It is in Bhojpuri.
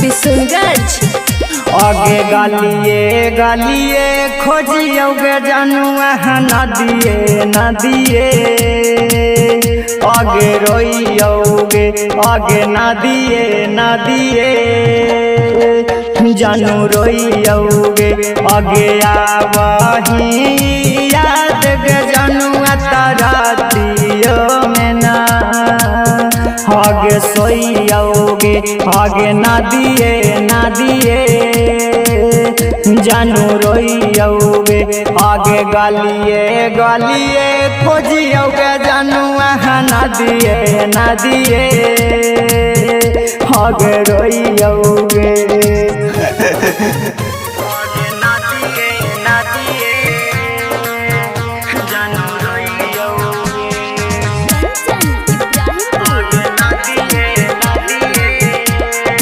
किशनगंज। आगे गालिए खोजियोगे जानुआ नदिए नदिए आगे रोइयोगे आगे नदिए जानू रोइयोगे आगे आवाही याद गे जानुआ तारातियो में ना आगे सोइयोगे आगे नदिए जानू रोइयोगे आगे गालिए खोजियोगे जानू नदिए आगे रोइयोगे।